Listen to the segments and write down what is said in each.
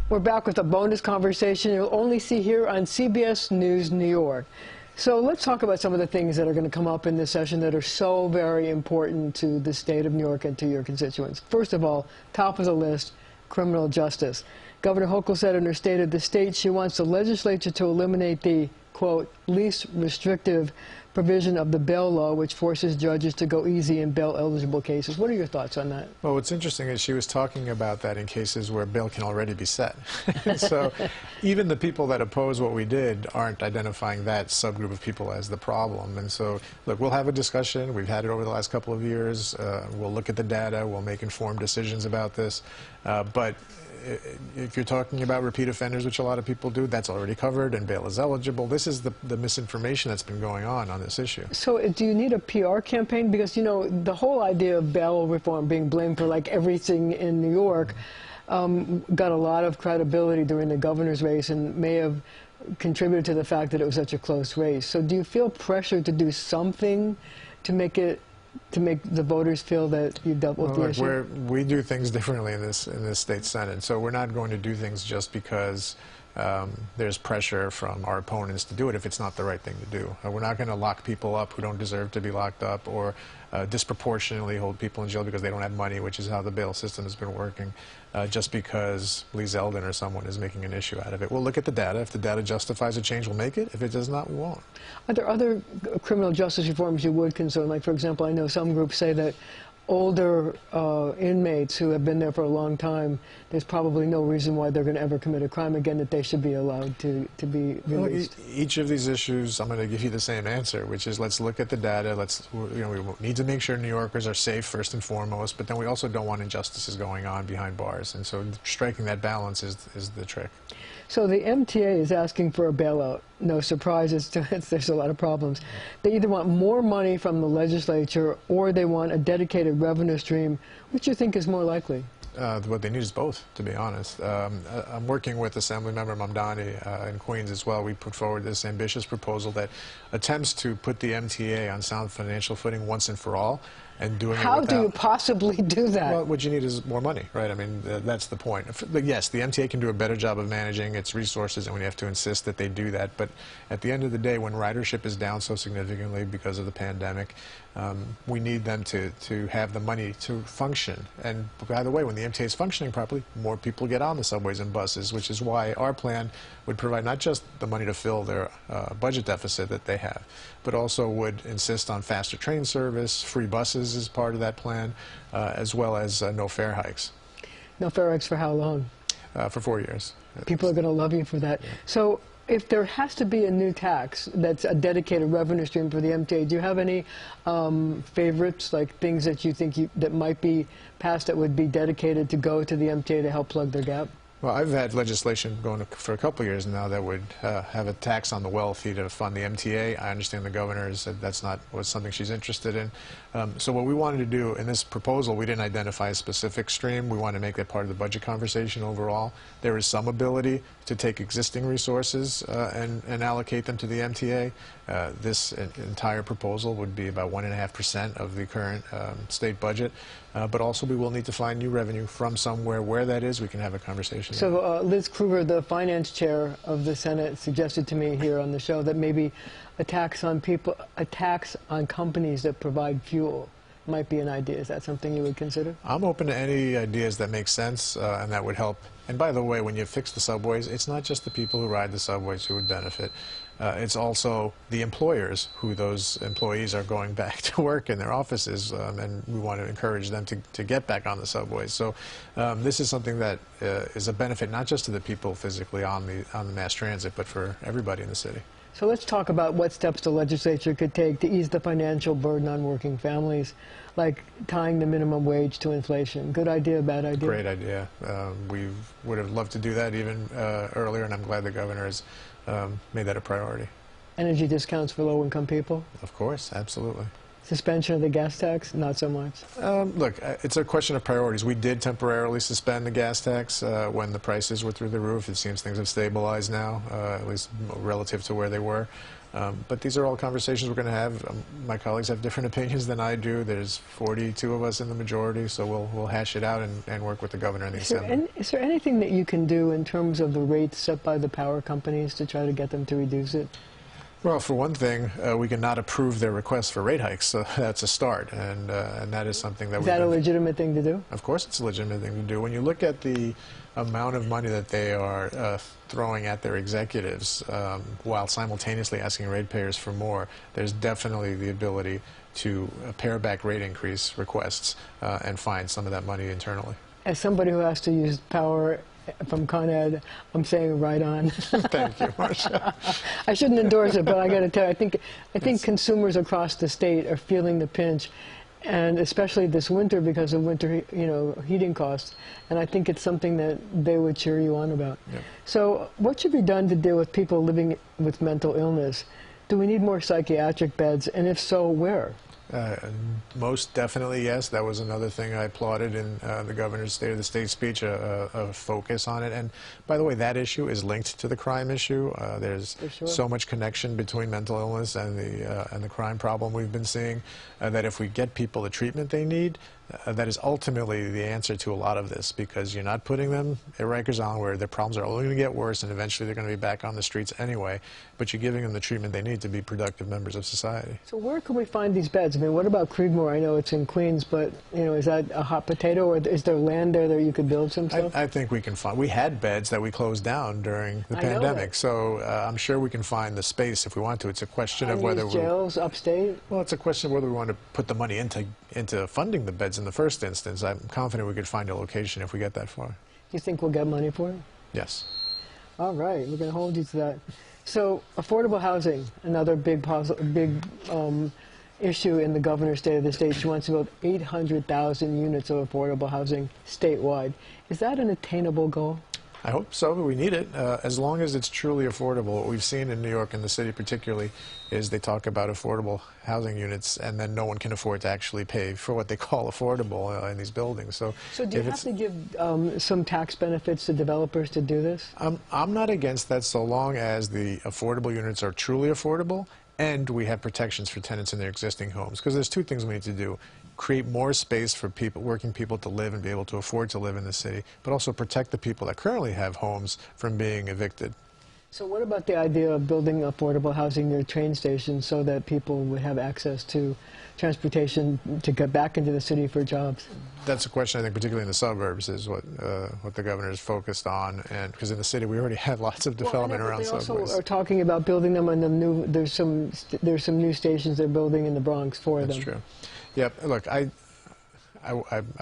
We're back with a bonus conversation you'll only see here on CBS News New York. So let's talk about some of the things that are going to come up in this session that are so very important to the state of New York and to your constituents. First of all, top of the list, criminal justice. Governor Hochul said in her State of the State she wants the legislature to eliminate the, quote, least restrictive provision of the bail law, which forces judges to go easy in bail-eligible cases. What are your thoughts on that? Well, what's interesting is she was talking about that in cases where bail can already be set. So even the people that oppose what we did aren't identifying that subgroup of people as the problem. And so, look, we'll have a discussion. We've had it over the last couple of years. We'll look at the data. We'll make informed decisions about this. But if you're talking about repeat offenders, which a lot of people do, that's already covered and bail is eligible. This is the misinformation that's been going on this issue. So do you need a PR campaign? Because, you know, the whole idea of bail reform being blamed for like everything in New York got a lot of credibility during the governor's race and may have contributed to the fact that it was such a close race. So do you feel pressure to do something to make the voters feel that you dealt with the issue? We do things differently in this state senate, so we're not going to do things just because there's pressure from our opponents to do it if it's not the right thing to do. We're not going to lock people up who don't deserve to be locked up, or disproportionately hold people in jail because they don't have money, which is how the bail system has been working, just because Lee Zeldin or someone is making an issue out of it. We'll look at the data. If the data justifies a change, we'll make it. If it does not, we won't. Are there other criminal justice reforms you would concern? Like, for example, I know some groups say that older inmates who have been there for a long time, there's probably no reason why they're going to ever commit a crime again, that they should be allowed to be released. Well, each of these issues, I'm going to give you the same answer, which is let's look at the data. We need to make sure New Yorkers are safe first and foremost, but then we also don't want injustices going on behind bars, and so striking that balance is the trick. So the MTA is asking for a bailout. No surprises, there's a lot of problems. They either want more money from the legislature or they want a dedicated revenue stream. Which do you think is more likely? What they need is both, to be honest. I'm working with Assemblymember Mamdani in Queens as well. We put forward this ambitious proposal that attempts to put the MTA on sound financial footing once and for all, and doing How do you possibly do that? Well, what you need is more money, right? I mean, that's the point. Yes, the MTA can do a better job of managing its resources, and we have to insist that they do that. But at the end of the day, when ridership is down so significantly because of the pandemic, we need them to have the money to function. And by the way, when the MTA is functioning properly, more people get on the subways and buses, which is why our plan would provide not just the money to fill their budget deficit that they have, but also would insist on faster train service, free buses as part of that plan, as well as no fare hikes. No fare hikes for how long? For 4 years. People are going to love you for that. Yeah. So if there has to be a new tax that's a dedicated revenue stream for the MTA, do you have any favorites, like things that you think that might be passed that would be dedicated to go to the MTA to help plug their gap? Well, I've had legislation going for a couple of years now that would have a tax on the wealthy to fund the MTA. I understand the governor has said that's not something she's interested in. So what we wanted to do in this proposal, we didn't identify a specific stream. We wanted to make that part of the budget conversation overall. There is some ability to take existing resources and allocate them to the MTA. This entire proposal would be about 1.5% of the current state budget. But also we will need to find new revenue from somewhere. Where that is, we can have a conversation. So Liz Krueger, the finance chair of the Senate, suggested to me here on the show that maybe a tax on companies that provide fuel might be an idea. Is that something you would consider? I'm open to any ideas that make sense and that would help. And by the way, when you fix the subways, it's not just the people who ride the subways who would benefit. It's also the employers who those employees are going back to work in their offices, and we want to encourage them to get back on the subways. So this is something that is a benefit not just to the people physically on the mass transit, but for everybody in the city. So let's talk about what steps the legislature could take to ease the financial burden on working families, like tying the minimum wage to inflation. Good idea, bad idea? Great idea. We would have loved to do that even earlier, and I'm glad the governor has made that a priority. Energy discounts for low-income people? Of course, absolutely. Suspension of the gas tax? Not so much. Look, it's a question of priorities. We did temporarily suspend the gas tax when the prices were through the roof. It seems things have stabilized now, at least relative to where they were. But these are all conversations we're going to have. My colleagues have different opinions than I do. There's 42 of us in the majority, so we'll hash it out and work with the governor and the assembly. Is there anything that you can do in terms of the rates set by the power companies to try to get them to reduce it? Well, for one thing, we cannot approve their requests for rate hikes, so that's a start, and that is something that Is that a legitimate thing to do? Of course it's a legitimate thing to do. When you look at the amount of money that they are throwing at their executives while simultaneously asking ratepayers for more, there's definitely the ability to pare back rate increase requests and find some of that money internally. As somebody who has to use power from Con Ed, I'm saying right on. Thank you, Marcia. I shouldn't endorse it, but I got to tell you, I think consumers across the state are feeling the pinch, and especially this winter because of winter, heating costs. And I think it's something that they would cheer you on about. Yep. So, what should be done to deal with people living with mental illness? Do we need more psychiatric beds, and if so, where? Most definitely, yes. That was another thing I applauded in the governor's State of the State speech, a focus on it. And by the way, that issue is linked to the crime issue. There's so much connection between mental illness and the crime problem we've been seeing that if we get people the treatment they need, that is ultimately the answer to a lot of this, because you're not putting them at Rikers Island where their problems are only going to get worse and eventually they're going to be back on the streets anyway, but you're giving them the treatment they need to be productive members of society. So where can we find these beds? I mean, what about Creedmoor? I know it's in Queens, but is that a hot potato, or is there land there that you could build some stuff? I think we can find. We had beds that we closed down during the pandemic, so I'm sure we can find the space if we want to. It's a question of whether jails upstate. Well, it's a question of whether we want to put the money into funding the beds in the first instance. I'm confident we could find a location if we get that far. Do you think we'll get money for it? Yes. All right, we're going to hold you to that. So, affordable housing, another big issue in the governor's State of the State. She wants to build 800,000 units of affordable housing statewide. Is that an attainable goal? I hope so. We need it, as long as it's truly affordable. What we've seen in New York and the city particularly is they talk about affordable housing units, and then no one can afford to actually pay for what they call affordable in these buildings. So do you have to give some tax benefits to developers to do this? I'm not against that, so long as the affordable units are truly affordable and we have protections for tenants in their existing homes. Because there's two things we need to do: create more space for people, working people, to live and be able to afford to live in the city, but also protect the people that currently have homes from being evicted. So what about the idea of building affordable housing near train stations so that people would have access to transportation to get back into the city for jobs? That's a question, I think, particularly in the suburbs, is what the governor is focused on, and because in the city we already have lots of development around subways. They also are talking about building them on the new. There's some new stations they're building in the Bronx for them. That's true. Yep. Look, I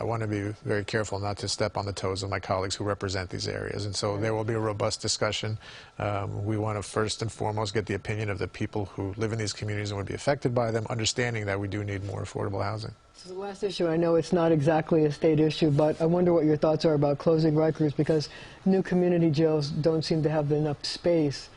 want to be very careful not to step on the toes of my colleagues who represent these areas, and so there will be a robust discussion. We want to first and foremost get the opinion of the people who live in these communities and would be affected by them, understanding that we do need more affordable housing. So the last issue, I know it's not exactly a state issue, but I wonder what your thoughts are about closing Rikers, because new community jails don't seem to have enough space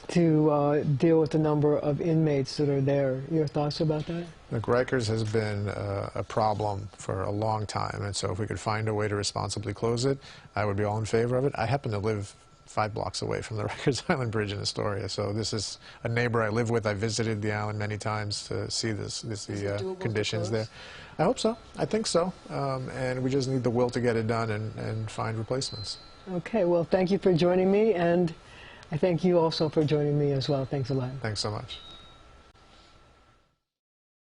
to deal with the number of inmates that are there. Your thoughts about that? Look, Rikers has been a problem for a long time, and so if we could find a way to responsibly close it, I would be all in favor of it. I happen to live 5 blocks away from the Rikers Island Bridge in Astoria, so this is a neighbor I live with. I visited the island many times to see the conditions there. I hope so. I think so. And we just need the will to get it done and find replacements. Okay, well, thank you for joining me, and I thank you also for joining me as well. Thanks a lot. Thanks so much.